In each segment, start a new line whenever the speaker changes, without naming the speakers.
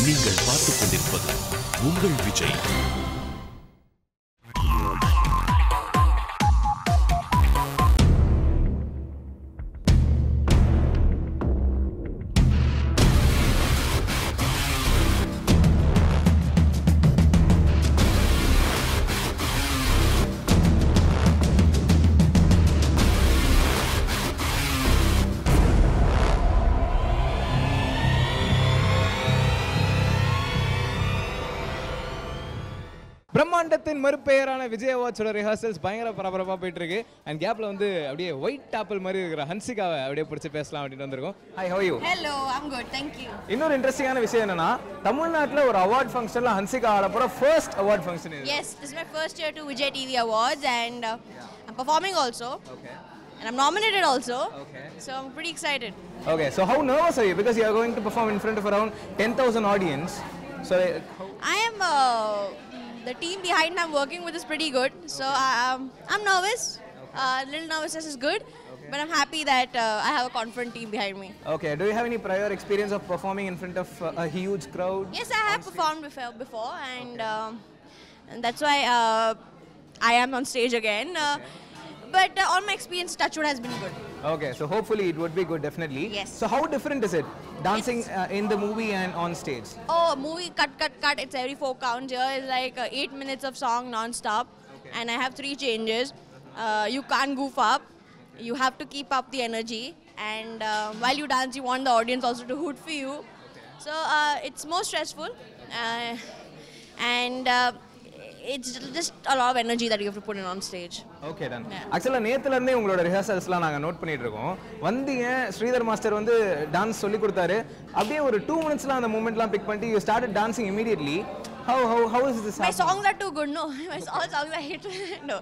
நீங்கள் பார்த்துக் கொண்டிருப்பது உங்கள் விஜய்.
பிரம்மாண்டத்தின் மறுபெயரான விஜய் அவார்ட்ஸோட ரிஹர்சல்ஸ் பயங்கர பரபரப்பாக போயிட்டு இருக்கு. அண்ட் கேப்ல வந்து அப்படியே ஒயிட் ஆப்பிள் மாதிரி இருக்கிற ஹன்சிகாவை அப்படியே பிடிச்சி பேசலாம் அப்படின்னு வந்திருக்கோம். Hi, how you?
Hello, I'm good, thank you.
இன்னொரு இன்ட்ரெஸ்டிங்கான விஷயம் என்னன்னா, தமிழ்நாட்டில் ஒரு அவார்ட் ஃபங்க்ஷன்ல ஹன்சிகா ஆட போற ஃபர்ஸ்ட் அவார்ட் ஃபங்க்ஷன் இது.
Yes, this is my first year to Vijay TV Awards and I'm performing also.
Okay.
And I'm nominated also.
Okay.
So I'm pretty excited.
Okay, so how nervous are you? Because you are going to perform in front of around 10,000 audience. So
I am the team behind I'm working with is pretty good. So I'm nervous. Little nervousness is good. But I'm happy that I have a confident team behind me.
Okay, do you have any prior experience of performing in front of a huge crowd?
Yes, I have performed before and that's why I am on stage again. But all my experience, touchwood, has been good.
Okay, so hopefully it would be good, definitely.
Yes.
So how different is it, dancing in the movie and on stage?
Oh, movie cut. It's every 4 counts. Here is like 8 minutes of song non-stop. Okay. And I have 3 changes. You can't goof up. Okay. You have to keep up the energy. And while you dance, you want the audience also to hoot for you. Okay. So it's more stressful. And it's just a lot of energy that you have to put in on stage.
Okay, done. Actually, நேத்துல இருந்தே உங்களோட ரிஹர்சல்ஸ்லாம் நாங்க note பண்ணிட்டு இருக்கோம். வந்தீங்க, Sridhar master வந்து dance சொல்லி கொடுத்தாரு. அப்படியே ஒரு 2 மினிட்ஸ்ல அந்த மூமெண்ட்லாம் பிக் பண்ணிட்டு you started dancing immediately. How is this happening?
My songs are too good. No, all songs I hate. No,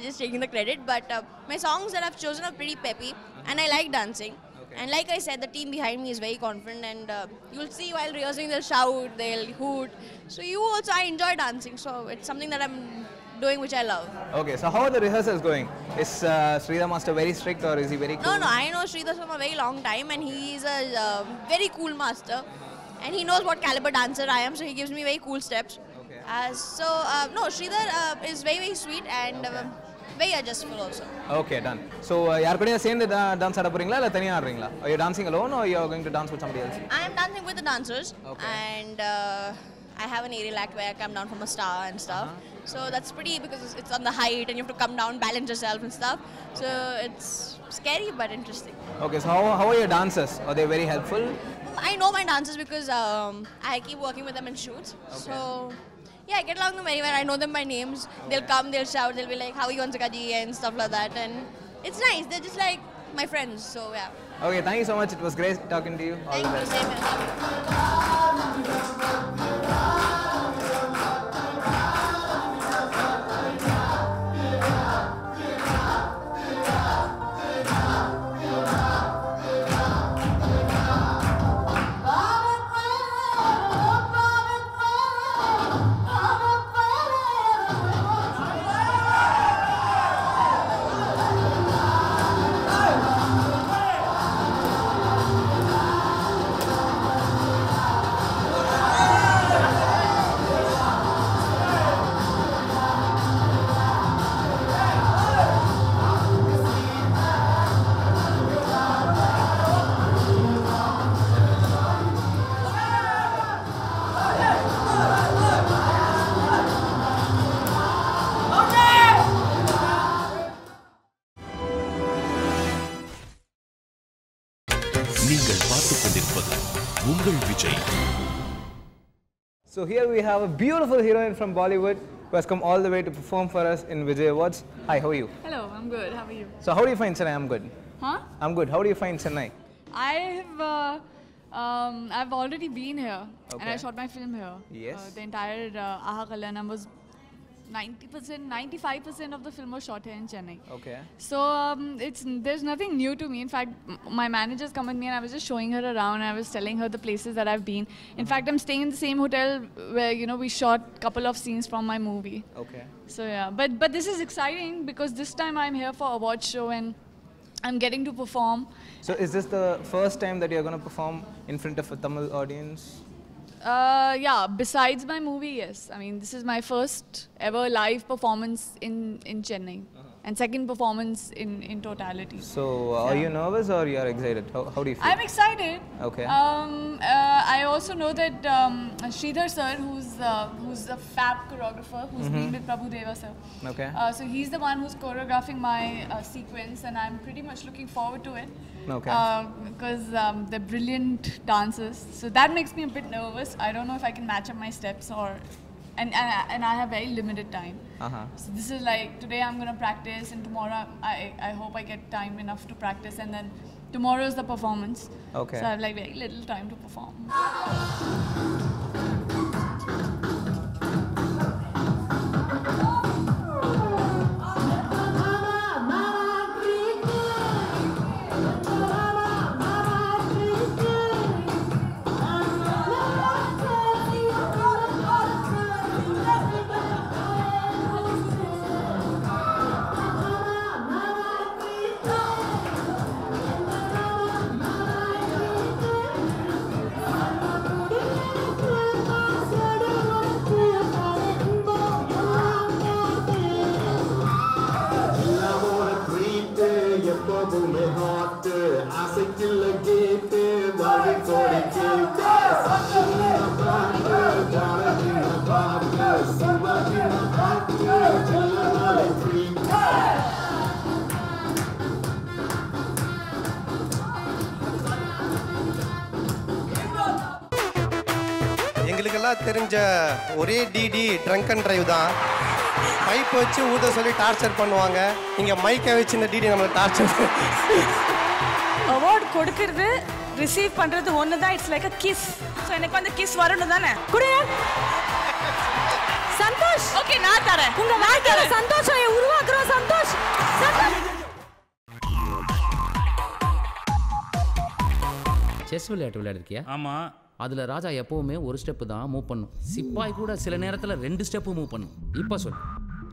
just taking the credit. But my songs that I've chosen are pretty peppy, and I like dancing. Okay. And like I said, the team behind me is very confident, and you'll see while rehearsing they'll shout, they'll hoot. So I enjoy dancing. So it's something that I'm doing which I love.
Okay, so how are the rehearsals going? Is Sridhar master very strict or is he very cool?
No, I know Sridhar from a very long time, and he's a very cool master. And he knows what caliber dancer I am, so he gives me very cool steps. Okay. No, Sridhar is very, very sweet and very adjustable also.
Okay, done. So, யார் கூடயா சேர்ந்து dance ஆட போறீங்களா இல்ல தனியா ஆடுறீங்களா? Are you dancing alone or you are going to dance with somebody else?
I am dancing with the dancers. Okay. And I have an aerial act where I come down from a star and stuff. So that's pretty because it's on the height and you have to come down, balance yourself and stuff. So it's scary but interesting.
Okay, so how are your dancers? Are they very helpful?
I know my dancers because I keep working with them in shoots. Okay. So yeah, I get along them very well. I know them by names. Okay. They'll come, they'll shout, they'll be like, "How are you, Hansika ji?" and stuff like that. And it's nice. They're just like my friends. So yeah.
Okay, thank you so much. It was great talking to you. All the best.
Thank you.
நீங்கள் பார்த்துக் கொண்டிருப்பது உங்கள் Vijay.
So here we have a beautiful heroine from Bollywood who has come all the way to perform for us in Vijay Awards. Hi, how are you?
Hello, I'm good. How are you?
So how do you find Chennai? I'm good.
Huh?
I'm good. How do you find Chennai?
I've already been here, and I shot my film here.
Yes.
The entire Aha Kalyanam was 90%, 95% of the film was shot here in Chennai.
Okay.
So there's nothing new to me. In fact, my managers come with me and I was just showing her around. And I was telling her the places that I've been. In fact, I'm staying in the same hotel where we shot a couple of scenes from my movie.
Okay.
So yeah, but this is exciting because this time I'm here for award show and I'm getting to perform.
So is this the first time that you're going to perform in front of a Tamil audience?
Yeah, besides my movie, yes. I mean, this is my first ever live performance in Chennai. And second performance in totality.
So, are you nervous or you are excited? How do you feel?
I'm excited.
Okay.
I also know that Sridhar sir, who's a fab choreographer, who's been with Prabhu Deva sir.
Okay.
So he's the one who's choreographing my sequence, and I'm pretty much looking forward to it.
Okay.
Because they're brilliant dancers. So that makes me a bit nervous. I don't know if I can match up my steps or. And I have very limited time. So this is like, today I'm going to practice, and tomorrow I hope I get time enough to practice, and then tomorrow is the performance.
Okay.
So I have like very little time to perform.
எங்களுக்கெல்லாம் தெரிஞ்ச ஒரே DD drunk and drive தான். Pipe வச்சு ஊத சொல்லி torture பண்ணுவாங்க. இங்கே மைக்கை வச்சு இந்த டிடி நம்மளை டார்ச்சர்.
அவார்ட் கொடுக்கிறது ரிசீவ் பண்ணுறது ஒன்று தான். It's like a kiss. So எனக்கு வந்து கிஸ் வரணும் தானே. குடியா சந்தோஷ். ஓகே, நான் தரேன். உங்க வாழ்க்கையில சந்தோஷம் உருவாக்குறோம். சந்தோஷ்.
செஸ் விளையாட்டு விளையாடிருக்கியா? ஆமாம். அதில் ராஜா எப்போவுமே ஒரு ஸ்டெப்பு தான் மூவ் பண்ணும். சிப்பாய் கூட சில நேரத்தில் 2 ஸ்டெப்பு மூவ் பண்ணும். இப்போ சொல்,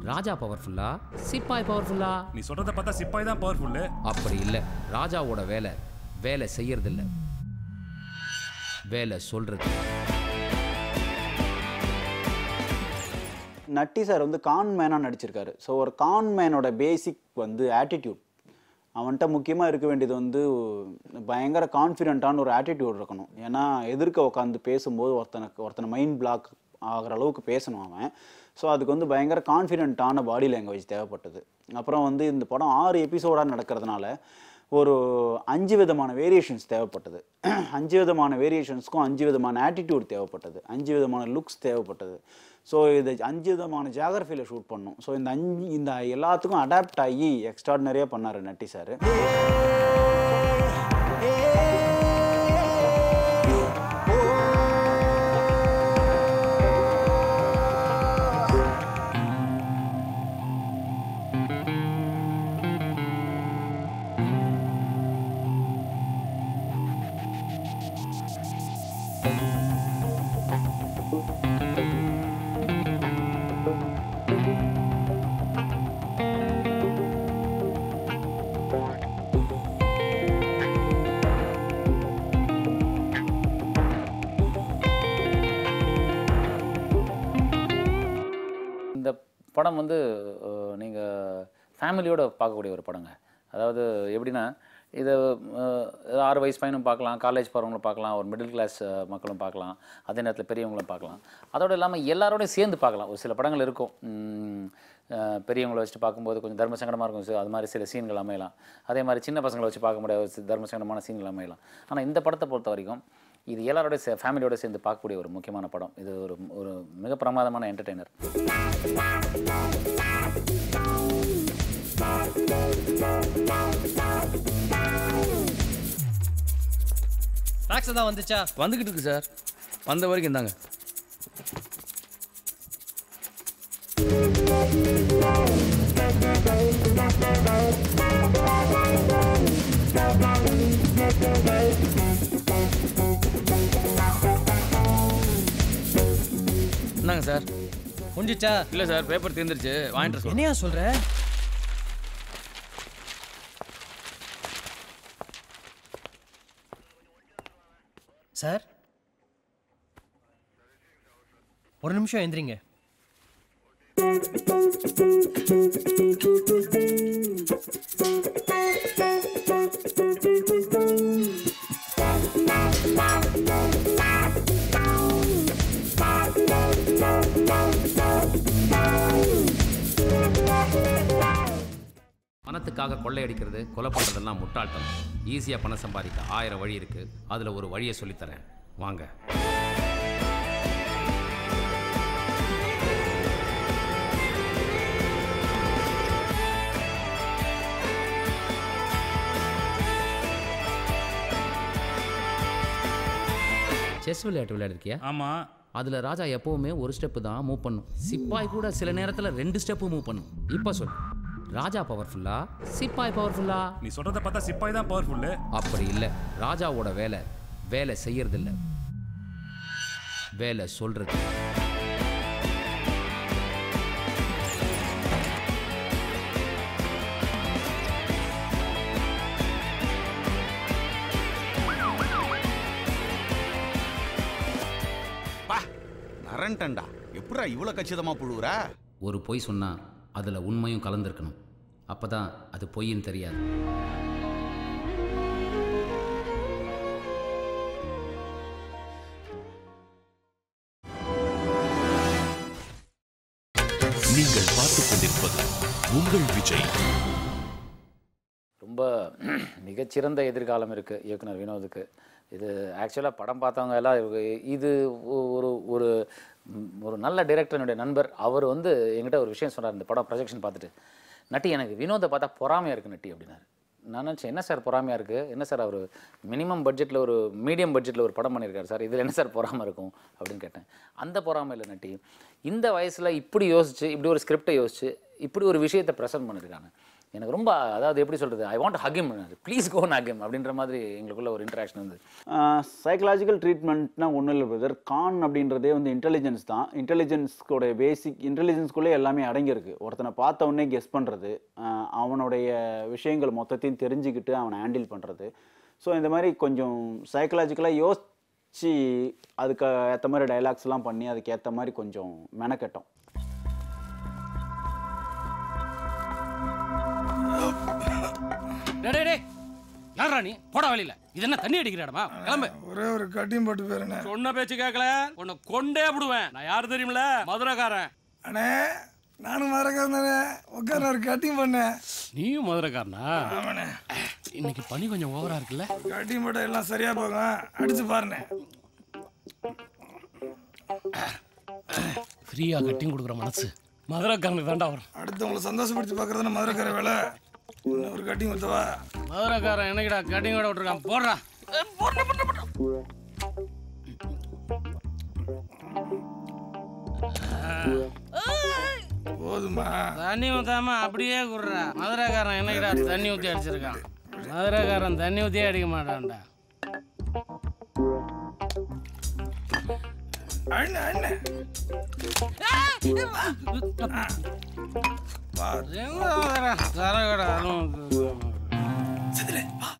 ராஜா பவர்ஃபுல்லா சிப்பாய் பவர்ஃபுல்லா?
நீ சொல்கிறத பார்த்தா சிப்பாய் தான் பவர்ஃபுல்லு.
அப்படி இல்லை. ராஜாவோட வேலை செய்யறதில்ல, வேலை சொல்கிறது.
நட்டி சார் வந்து கான் மேனாக நடிச்சிருக்காரு. ஸோ ஒரு கான் மேனோட பேசிக் வந்து ஆட்டிடியூட். அவன்கிட்ட முக்கியமாக இருக்க வேண்டியது வந்து பயங்கர கான்ஃபிடென்ட்டான ஒரு ஆட்டிடியூட் இருக்கணும். ஏன்னா எதிர்க்க உட்காந்து பேசும்போது ஒருத்தனை மைண்ட் பிளாக் ஆகிற அளவுக்கு பேசணும் அவன். ஸோ அதுக்கு வந்து பயங்கர கான்ஃபிடென்ட்டான பாடி லாங்குவேஜ் தேவைப்பட்டது. அப்புறம் வந்து இந்த படம் 6 எபிசோடாக நடக்கிறதுனால ஒரு 5 விதமான வேரியேஷன்ஸ் தேவைப்பட்டது. 5 விதமான வேரியேஷன்ஸ்க்கும் 5 விதமான ஆட்டிடியூட் தேவைப்பட்டது. 5 விதமான லுக்ஸ் தேவைப்பட்டது. ஸோ இது 5 விதமான ஜியாகிரஃபியில் ஷூட் பண்ணோம். ஸோ இந்த எல்லாத்துக்கும் அடாப்ட் ஆகி எக்ஸ்ட்ராடினரியாக பண்ணார் நட்டி சார்.
படம் வந்து நீங்கள் ஃபேமிலியோடு பார்க்கக்கூடிய ஒரு படங்க. அதாவது எப்படின்னா, இதை 6 வயசு பையனும் பார்க்கலாம், காலேஜ் போகிறவங்களும் பார்க்கலாம், ஒரு மிடில் கிளாஸ் மக்களும் பார்க்கலாம், அதே நேரத்தில் பெரியவங்களும் பார்க்கலாம். அதோடு இல்லாமல் எல்லாரோடையும் சேர்ந்து பார்க்கலாம். ஒரு சில படங்கள் இருக்கும், பெரியவங்களை வச்சுட்டு பார்க்கும்போது கொஞ்சம் தர்ம சங்கடமாக இருக்கும். அது மாதிரி சில சீன்கள் அமையலாம். அதே மாதிரி சின்ன பசங்களை வச்சு பார்க்க முடியாத தர்ம சங்கடமான சீன்கள் அமையலாம். ஆனால் இந்த படத்தை பொறுத்த வரைக்கும் இது எல்லாரோடய ஃபேமிலியோடு சேர்ந்து பார்க்கக்கூடிய ஒரு முக்கியமான படம். இது ஒரு மிக பிரமாதமான என்டர்டெய்னர்.
டாக்ஸ் தான் வந்துச்சா?
வந்துக்கிட்டு இருக்கு சார். வந்த வரைக்கும் தாங்க. என்னங்க சார்
முடிஞ்சிச்சா?
இல்லை சார், பேப்பர் தீர்ந்துருச்சு, வாங்கிட்டு.
என்னையா சொல்கிற? சார் ஒரு நிமிஷம் எந்திரிங்க.
பணத்துக்காக கொள்ளையடிக்கிறது, கொலை பண்ணுறதெல்லாம் முட்டாள்தனம். ஈஸியாக பணம் சம்பாதிக்க 1000 வழி இருக்குது. அதில் ஒரு வழியை சொல்லித்தரேன், வாங்க. செஸ் விளையாட்டு விளையாடிருக்கியா?
ஆமாம்.
அதில் ராஜா எப்போவுமே ஒரு ஸ்டெப்பு தான் மூவ் பண்ணும். சிப்பாய் கூட சில நேரத்தில் 2 ஸ்டெப்பு மூவ் பண்ணும். இப்போ சொல், ராஜா பவர்ஃபுல்லா சிப்பாய் பவர்ஃபுல்லா?
நீ சொல்றத பார்த்தா சிப்பாய் தான் பவர்ஃபுல்லு.
அப்படி இல்லை. ராஜாவோட வேலை வேலை செய்யறதில்ல, வேலை சொல்றது.
நரண்டா எப்படா இவ்வளோ கச்சிதமா புழுவுற?
ஒரு பொய் சொன்னா அதில் உண்மையும் கலந்துருக்கணும். அப்போ தான் அது பொய்ன்னு தெரியாது.
நீங்கள் பார்த்துக் கொண்டிருப்பது உங்கள் விஜய்.
ரொம்ப மிகச்சிறந்த எதிர்காலம் இருக்குது இயக்குனர் வினோதுக்கு. இது ஆக்சுவலாக படம் பார்த்தவங்க எல்லாம் இது ஒரு ஒரு ஒரு நல்ல டைரக்டர் நண்பர். அவர் வந்து என்கிட்ட ஒரு விஷயம் சொன்னார் இந்த படம் ப்ரொஜெக்ஷன் பார்த்துட்டு. நட்டி, எனக்கு வினோதை பார்த்தா பொறாமையாக இருக்குது நட்டி அப்படின்னாரு. நான் நினச்சேன், என்ன சார் பொறாமையாக இருக்குது? என்ன சார் அவர் மினிமம் பட்ஜெட்டில் ஒரு மீடியம் பட்ஜெட்டில் ஒரு படம் பண்ணியிருக்காரு சார், இதில் என்ன சார் பொறாமை இருக்கும் அப்படின்னு கேட்டேன். அந்த பொறாமை இல்லை நட்டி, இந்த வயசில் இப்படி யோசிச்சு, இப்படி ஒரு ஸ்கிரிப்டை யோசிச்சு, இப்படி ஒரு விஷயத்தை ப்ரெசென்ட் பண்ணியிருக்காங்க. எனக்கு ரொம்ப, அதாவது எப்படி சொல்கிறது, I want hug him, please go hug him அப்படின்ற மாதிரி எங்களுக்குள்ள ஒரு இன்ட்ராக்ஷன் வந்து.
சைக்கலாஜிக்கல் ட்ரீட்மெண்ட்னா ஒன்றும் இல்லை பிரதர். கான் அப்படின்றதே வந்து இன்டெலிஜென்ஸ் தான். இன்டெலிஜென்ஸ்கோடைய பேசிக் இன்டெலிஜென்ஸ்குள்ளே எல்லாமே அடங்கியிருக்கு. ஒருத்தனை பார்த்த உடனே கெஸ் பண்ணுறது, அவனுடைய விஷயங்கள் மொத்தத்தையும் தெரிஞ்சுக்கிட்டு அவனை ஹேண்டில் பண்ணுறது. ஸோ இந்த மாதிரி கொஞ்சம் சைக்கலாஜிக்கலாக யோசிச்சு அதுக்கு ஏற்ற மாதிரி டைலாக்ஸ்லாம் பண்ணி அதுக்கேற்ற மாதிரி கொஞ்சம் மெனக்கட்டோம்.
யாரா நீ? போடா வெளியில. இது என்ன தண்ணி அடிக்கிற இடமா? கிளம்பு.
ஒரே ஒரு கட்டிங் போட்டு போயிருண்ணே.
சொன்ன பேச்சு கேட்கல, உன்னை கொண்டே விடுவேன். நான் யாரு தெரியுமில? மதுரைக்காரன்.
அண்ணே, நானும் மதுரைக்காரன் தானே. உட்கார ஒரு கட்டிங் பண்ணேன்.
நீயும் மதுரைக்காரனா?
ஆமாண்ணே.
இன்னைக்கு பனி கொஞ்சம் ஓவரா இருக்குல்ல?
கட்டிங் போட்ட எல்லாம் சரியா போகும். அடிச்சு பாருண்ணே.
ஃப்ரீயா கட்டிங் கொடுக்குற மனசு மதுரைக்காரனுக்கு தாண்டா வரும்.
அடுத்தவங்களை சந்தோஷப்படுத்தி பார்க்கறதுனா மதுரைக்கார வேலை. ஒரு கட்டிங் கொடுத்தவா?
மதுரைக்காரன் என்னைக்கிடா கட்டிங் கூட விட்டுருக்கான்? போடுறா.
போதுமா?
தண்ணி ஊத்தாம அப்படியே குடுறா. மதுரைக்காரன் என்னைக்கிடா தண்ணி ஊற்றி அடிச்சிருக்கான்? மதுரைக்காரன் தண்ணி ஊற்றியே அடிக்க மாட்டான்டா.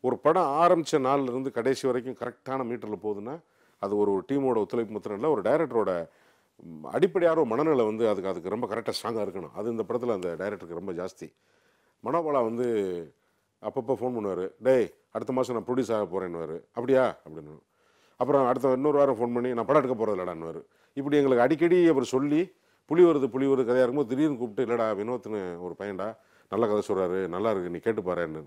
ஒரு படம் ஆரம்பித்த நாள்ல இருந்து கடைசி வரைக்கும் கரெக்டான மீட்டரில் போகுதுன்னா அது ஒரு டீமோட ஒத்துழைப்பு மாத்திரம் இல்லை, ஒரு டைரக்டரோட அடிப்படையான ஒரு மனநிலை வந்து அதுக்கு ரொம்ப கரெக்டாக ஸ்ட்ராங்காக இருக்கணும். அது இந்த படத்தில் அந்த டைரக்டருக்கு ரொம்ப ஜாஸ்தி. மனோபாலா வந்து அப்பப்போ ஃபோன் பண்ணுவார், டேய் அடுத்த மாதம் நான் ப்ரொடியூஸ் ஆக போகிறேன்னுவார். அப்படியா அப்படின்னு. அப்புறம் அடுத்த இன்னொரு வாரம் ஃபோன் பண்ணி நான் படம் எடுக்க போகிறது இல்லடான்னுவார். இப்படி எங்களுக்கு அடிக்கடி அவர் சொல்லி புலி வருது கதையாக இருக்கும்போது திடீர்னு கூப்பிட்டு, இல்லைடா வினோத்னு ஒரு பையன்டா நல்ல கதை சொல்கிறாரு, நல்லா இருக்கு, நீ கேட்டு பாருன்னு.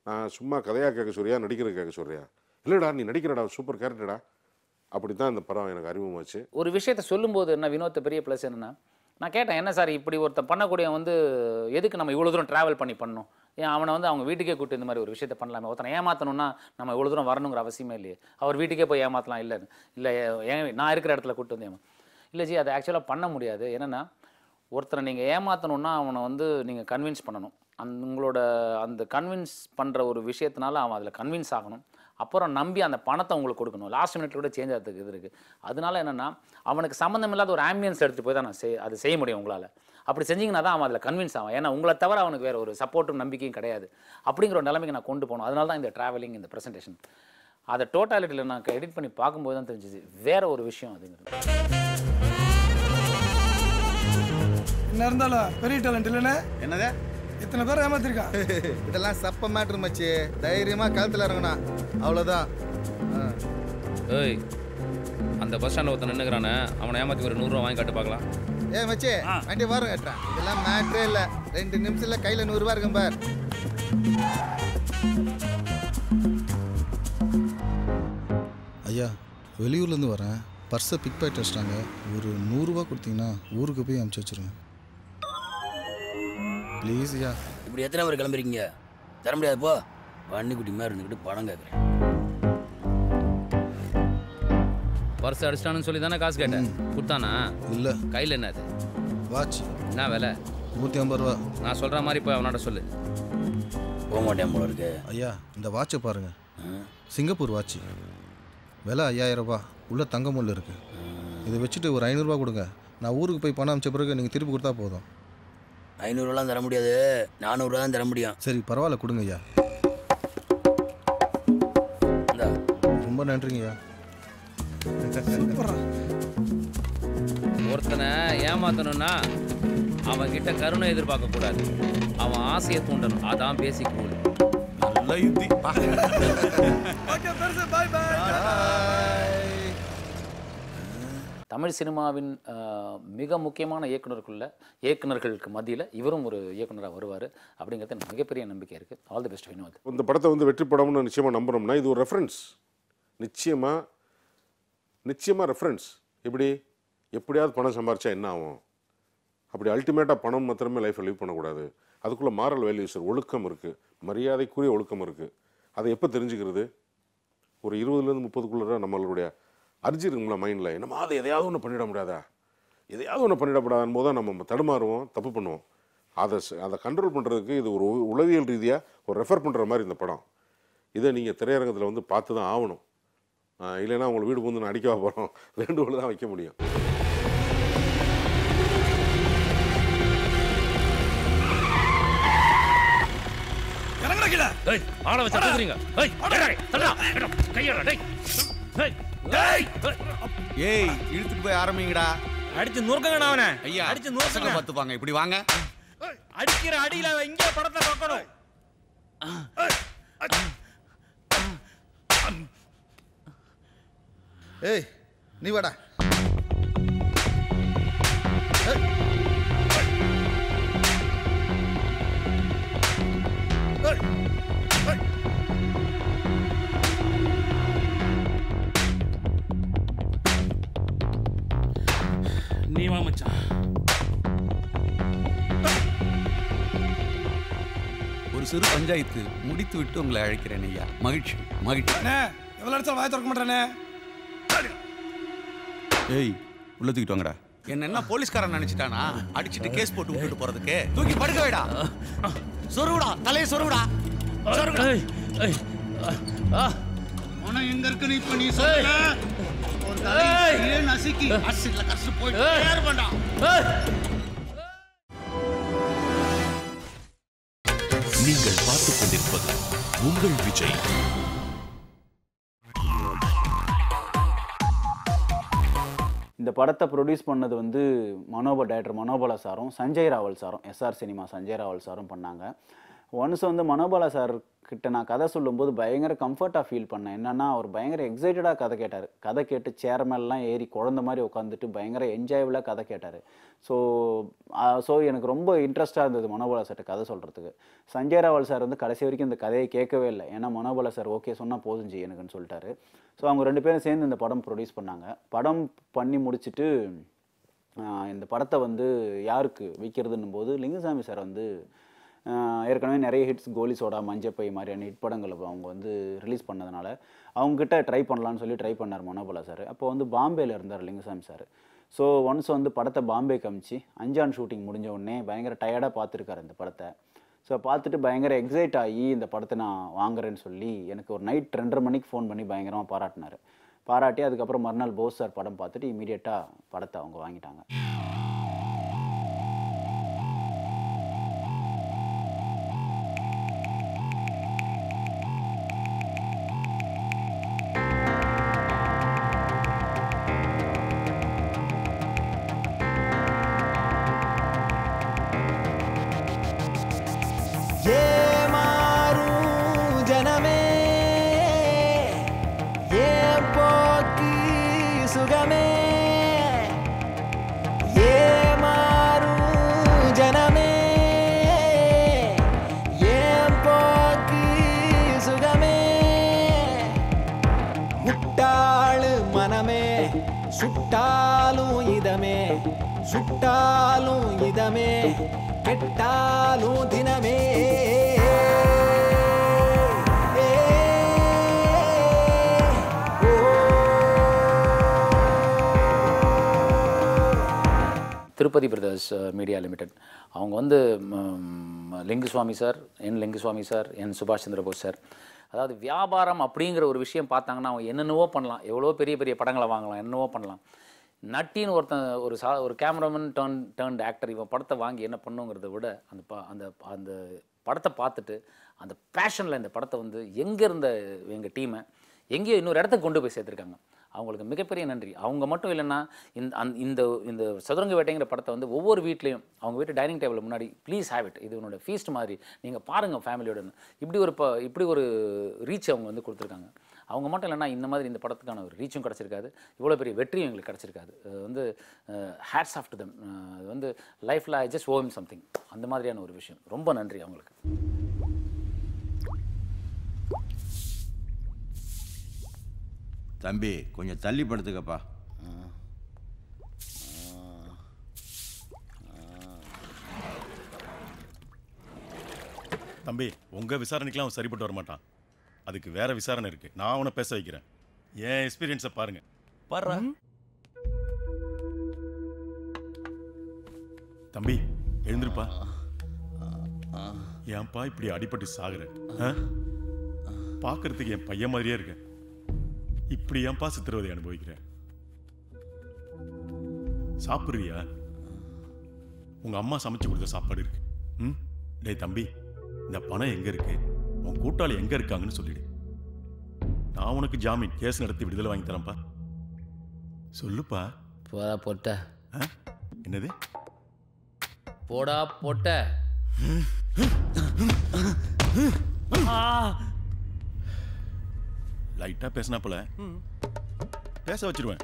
நான் சும்மா கதையாக கேட்க சொல்றியா, நடிக்கிறது கேட்க சொல்றியா? இல்லைடா நீ நடிக்கிறடா, சூப்பர் கேரக்டரடா. அப்படி தான் இந்த படம் எனக்கு அறிமுகமாச்சு.
ஒரு விஷயத்தை சொல்லும்போது என்ன வினோத் பெரிய ப்ளஸ் என்னென்னா, நான் கேட்டேன், என்ன சார் இப்படி ஒருத்தன் பண்ணக்கூடிய வந்து எதுக்கு நம்ம இவ்வளோ தூரம் ட்ராவல் பண்ணி பண்ணணும்? ஏன் அவனை வந்து அவங்க வீட்டுக்கே கூப்பிட்டு இந்த மாதிரி ஒரு விஷயத்தை பண்ணலாமே? ஒருத்தனை ஏமாற்றணும்னா நம்ம இவ்வளோ தூரம் வரணுங்கிற அவசியமே இல்லையே. அவர் வீட்டுக்கே போய் ஏமாற்றலாம். இல்லை நான் இருக்கிற இடத்துல கூப்பிட்டு வந்து இல்லை ஜி, அதை ஆக்சுவலாக பண்ண முடியாது. என்னென்னா, ஒருத்தரை நீங்கள் ஏமாற்றணுன்னா அவனை வந்து நீங்கள் கன்வின்ஸ் பண்ணணும். உங்களோட அந்த கன்வின்ஸ் பண்ணுற ஒரு விஷயத்தினால அவன் அதில் கன்வின்ஸ் ஆகணும். அப்புறம் நம்பி அந்த பணத்தை உங்களுக்கு கொடுக்கணும். லாஸ்ட் மினிட்ல கூட சேஞ்ச் ஆகிறதுக்கு இது இருக்குது. அதனால என்னென்னா, அவனுக்கு சம்மந்தம் இல்லாத ஒரு ஆம்பியன்ஸ் எடுத்துகிட்டு போய் தான் நான் அது செய்ய முடியும் உங்களால். அப்படி செஞ்சிங்கன்னா தான் அவன் அதில் கன்வின்ஸ் ஆவான். ஏன்னா உங்களை தவிர அவனுக்கு வேறு ஒரு சப்போர்ட்டும் நம்பிக்கையும் கிடையாது. அப்படிங்கிற ஒரு நிலைமைக்கு நான் கொண்டு போகணும். அதனால தான் இந்த ட்ராவலிங், இந்த ப்ரெசன்டேஷன். அதை டோட்டாலிட்டியில் நான் எடிட் பண்ணி பார்க்கும்போது தான் தெரிஞ்சிச்சு வேறு ஒரு விஷயம் அதுங்கிறது.
என்ன இருந்தாலும் பெரிய டேலண்ட் இல்லைண்ணே.
என்னது?
இத்தனை பேர் ஏமாத்திருக்கான்.
இதெல்லாம் சப்ப மேட்ரு மச்சி. தைரியமா கழுத்துல இறங்கணும், அவ்வளோதான்.
ஏய், அந்த பஸ் ஸ்டாண்டில் ஒருத்தன் நின்றுக்கிறானே, அவனை ஏமாற்றி ஒரு 100 ரூபா வாங்கி காட்டு பார்க்கலாம்.
ஏ மச்சி, வண்டி வாரம் கட்டுறான். இதெல்லாம் மேட்ரே இல்லை. 2 நிமிஷத்துல கையில் 100 ரூபா இருக்கும் பார்.
ஐயா, வெளியூர்லேருந்து வரேன். பர்ஸை பிக் பாக்கெட் வச்சிட்டாங்க. ஒரு 100 ரூபா கொடுத்தீங்கன்னா ஊருக்கு போய் அனுப்பிச்சி வச்சிருங்க ப்ளீஸ் ஐயா.
இப்படி எத்தனை பேர் கிளம்புறீங்க? தர முடியாது போ. வண்டிக்குட்டி மாதிரி இருந்துக்கிட்டு பணம் கேட்குறேன்.
பர்ஸ் அடிச்சிட்டானு சொல்லி தானே காசு கேட்டேன். கொடுத்தானா?
இல்லை.
கையில் என்ன அது?
வாட்ச்.
என்ன விலை?
150 ரூபா.
நான் சொல்கிற மாதிரி போய் அவனோட சொல்லு.
போக மாட்டேன் போல இருக்கு.
ஐயா, இந்த வாட்சை பாருங்க. Singapore watch. விலை 5000 ரூபா. உள்ள தங்க முள்ள இருக்கு. இதை வச்சுட்டு ஒரு 500 ரூபா கொடுங்க. நான் ஊருக்கு போய் பணம் அனுப்பிச்ச பிறகு நீங்கள் திருப்பி கொடுத்தா போதும்.
500 ரூபாலாம் தர முடியாது, 400 ரூபா தான் தர முடியும்.
சரி பரவாயில்ல, கொடுங்க ஐயா. ரொம்ப நன்றிங்க ஐயா.
ஒருத்தனை ஏமாத்தணும்னா அவன் கிட்ட கருணை எதிர்பார்க்க கூடாது, அவன் ஆசையை தூண்டணும். அதான் பேசிக் ரூல்.
நல்ல யுத்தி.
தமிழ் சினிமாவின் மிக முக்கியமான இயக்குனர்களுக்கு மத்தியில் இவரும் ஒரு இயக்குனராக வருவார் அப்படிங்கிறது எனக்கு மிகப்பெரிய நம்பிக்கை இருக்குது. All the best Vinod.
இந்த படத்தை வந்து வெற்றி படம்னு நிச்சயமாக நம்புறோம்னா இது ஒரு ரெஃபரன்ஸ். நிச்சயமாக ரெஃபரன்ஸ். எப்படியாவது பணம் சம்பாரிச்சா என்ன ஆகும், அப்படி அல்டிமேட்டாக பணம் மாத்திரமே லைஃப்பை லீவ் பண்ணக்கூடாது. அதுக்குள்ளே மாரல் வேல்யூஸ், ஒழுக்கம் இருக்குது, மரியாதைக்குரிய ஒழுக்கம் இருக்குது. அதை எப்போ தெரிஞ்சுக்கிறது? ஒரு 20லேருந்து 30க்குள்ளே நம்மளுடைய அர்ஜிருங்களா மைண்டில், என்னமா அதை எதையாவது ஒன்று பண்ணிட முடியாதா, எதையாவது ஒன்று பண்ணிடக்கூடாதுன்னு போது தான் நம்ம தடுமாறுவோம், தப்பு பண்ணுவோம். அதை கண்ட்ரோல் பண்ணுறதுக்கு இது ஒரு உளவியல் ரீதியாக ஒரு ரெஃபர் பண்ணுற மாதிரி இந்த படம். இதை நீங்கள் திரையரங்கத்தில் வந்து பார்த்து தான் ஆகணும். இல்லைன்னா உங்களை வீடு பூந்து நான் அடிக்கவா போகிறோம், வேண்டுகோள் தான் வைக்க முடியும்.
ஏய், இழுத்துட்டு போய் ஆரம்பிங்கடா.
அடிச்சு நூறுக்கங்கடா அவனை.
ஐயா,
அடிச்சு நூறுக்கங்க.
பார்த்துப்பாங்க. இப்படி வாங்க.
அடிக்கிற அடியில இங்கே படத்தை பார்க்கணும்.
ஏய், நீ வாடா.
நீ வா மச்சான்.
ஒரு சிறு பஞ்சாயத்து முடித்து விட்டு உங்களை அழைக்கிறேன் ஐயா. மகிழ்ச்சி மகிழ்ச்சி.
எவ்வளோ இடத்துல வாய் திறக்க மாட்டேனே.
ஏய், உள்ள தூக்கிட்டு வாங்கடா. என்ன போலீஸ்காரன் நினைச்சிட்டானா? அடிச்சிட்டு கேஸ் போட்டு விட்டுட்டு போறதுக்கு தூக்கி படுக்க வைடா. சொருவுடா, தலையை சொருவுடா.
உன எங்க இருக்குன்னு இப்ப நீ சொல்ல. ஒரு தலையை நசுக்கி அசிட்ல கஷ்ட போயிட்டு யார் பண்ணா?
நீங்கள் பார்த்துக் கொண்டிருப்பது உங்கள் விஜய்.
இந்த படத்தை ப்ரொடியூஸ் பண்ணது வந்து டைரக்டர் மனோபாலா சாரும் சஞ்சய் ராவல் சாரும், எஸ்ஆர் சினிமா சஞ்சய் ராவல் சாரும் பண்ணாங்க. ஒன்ஸ் வந்து மனோபாலா சார் கிட்ட நான் கதை சொல்லும்போது பயங்கர கம்ஃபர்ட்டாக ஃபீல் பண்ணேன். என்னென்னா அவர் பயங்கர எக்ஸைட்டடாக கதை கேட்டார். கதை கேட்டு சேர் மேலாம் ஏறி குழந்த மாதிரி உட்காந்துட்டு பயங்கர என்ஜாயபுளாக கதை கேட்டார். ஸோ எனக்கு ரொம்ப இன்ட்ரெஸ்ட்டாக இருந்தது மனோபாலா சார்கிட்ட கதை சொல்கிறதுக்கு. சஞ்சய் ராவல் சார் வந்து கடைசி வரைக்கும் இந்த கதையை கேட்கவே இல்லை. ஏன்னா மனோபாலா சார் ஓகே சொன்னால் போதும் ஜி எனக்குன்னு சொல்லிட்டாரு. ஸோ அவங்க 2 பேரும் சேர்ந்து இந்த படம் ப்ரொடியூஸ் பண்ணாங்க. படம் பண்ணி முடிச்சுட்டு இந்த படத்தை வந்து யாருக்கு விற்கிறதுன்னும் போது லிங்குசாமி சார் வந்து ஏற்கனவே நிறைய ஹிட்ஸ், கோலி சோடா, மஞ்சப்பை மாதிரியான ஹிட் படங்களை அவங்க வந்து ரிலீஸ் பண்ணதுனால அவங்ககிட்ட ட்ரை பண்ணலான்னு சொல்லி ட்ரை பண்ணார் மனோபாலா சார். அப்போ வந்து பாம்பேயில் இருந்தார் லிங்குசாமி சார். ஸோ ஒன்ஸ் வந்து படத்தை பாம்பே காமிச்சு அஞ்சான் ஷூட்டிங் முடிஞ்ச உடனே பயங்கர டயர்டாக பார்த்துருக்காரு இந்த படத்தை. ஸோ பார்த்துட்டு பயங்கர எக்ஸைட் ஆகி இந்த படத்தை நான் வாங்குறேன்னு சொல்லி எனக்கு ஒரு நைட் 2:30 மணிக்கு ஃபோன் பண்ணி பயங்கரமாக பாராட்டி அதுக்கப்புறம் மறுநாள் போஸ் சார் படம் பார்த்துட்டு இமீடியட்டாக படத்தை அவங்க வாங்கிட்டாங்க.
ஏமாறு ஜனமே ஏன் போக்கு சுகமே முட்டாளு மனமே சுட்டாலும் இதமே சுட்டாலும் இதமே கெட்டாலும் தினமே
திருப்பதி பிரதர்ஸ் மீடியா லிமிடெட் அவங்க வந்து லிங்குசுவாமி சார், லிங்குசுவாமி சார், சுபாஷ் சந்திர போஸ் சார், அதாவது வியாபாரம் அப்படிங்கிற ஒரு விஷயம் பார்த்தாங்கன்னா அவங்க என்னென்னவோ பண்ணலாம், எவ்வளோ பெரிய பெரிய படங்களை வாங்கலாம், என்னவோ பண்ணலாம். நட்டின்னு ஒருத்தன் ஒரு கேமராமேன் டர்ன்ட் ஆக்டர் இவன் படத்தை வாங்கி என்ன பண்ணுங்கிறத விட அந்த அந்த படத்தை பார்த்துட்டு அந்த பேஷனில் இந்த படத்தை வந்து எங்கே இருந்த எங்கள் டீமை எங்கேயோ இன்னொரு இடத்துக்கு கொண்டு போய் சேர்த்துருக்காங்க. அவங்களுக்கு மிகப்பெரிய நன்றி. அவங்க மட்டும் இல்லைன்னா இந்த இந்த சதுரங்க வேட்டைங்கிற படத்தை வந்து ஒவ்வொரு வீட்லேயும் அவங்க வீட்டு டைனிங் டேபிள் முன்னாடி ப்ளீஸ் ஹேவ் இட், இது உன்னோட ஃபீஸ்ட் மாதிரி நீங்கள் பாருங்கள் ஃபேமிலியோட, இப்படி ஒரு ரீச் அவங்க வந்து கொடுத்துருக்காங்க. அவங்க மட்டும் இல்லைன்னா இந்த மாதிரி இந்த படத்துக்கான ஒரு ரீச்சும் கிடச்சிருக்காது, இவ்வளோ பெரிய வெற்றியும் எங்களுக்கு கிடச்சிருக்காது. வந்து ஹேட்ஸ் ஆஃப் டு தம். அது வந்து லைஃப்பில் ஐ ஜஸ்ட் ஓம் சம்திங், அந்த மாதிரியான ஒரு விஷயம். ரொம்ப நன்றி அவங்களுக்கு.
தம்பி கொஞ்சம் தள்ளி படுத்துக்கப்பா.
தம்பி உங்கள் விசாரணைக்கெலாம் அவன் சரிப்பட்டு வர மாட்டான், அதுக்கு வேற விசாரணை இருக்கு. நான் அவனை பேச வைக்கிறேன். என் எக்ஸ்பீரியன்ஸை பாருங்க.
பாரு
தம்பி எழுந்திருப்பா. ஏன்பா இப்படி அடிபட்டு சாகுற? பார்க்கறதுக்கு என் பையன் மாதிரியே இருக்க, இப்படி ஏன்பா சித்திரவதை அனுபவிக்கிற? சாப்பிட்றியா? உங்க அம்மா சமைச்சு கொடுத்த சாப்பாடு இருக்கு. டேய் தம்பி, இந்த பணம் எங்க இருக்கு, உன் கூட்டாளி எங்க இருக்காங்கன்னு சொல்லிடு. நான் உனக்கு ஜாமீன் கேஸ் நடத்தி விடுதலை வாங்கி தரேன்ப்பா. சொல்லுப்பா.
போடா பொட்ட.
என்னது?
போடா பொட்ட.
லைட்டா பேசினா போல பேச வச்சிருவேன்.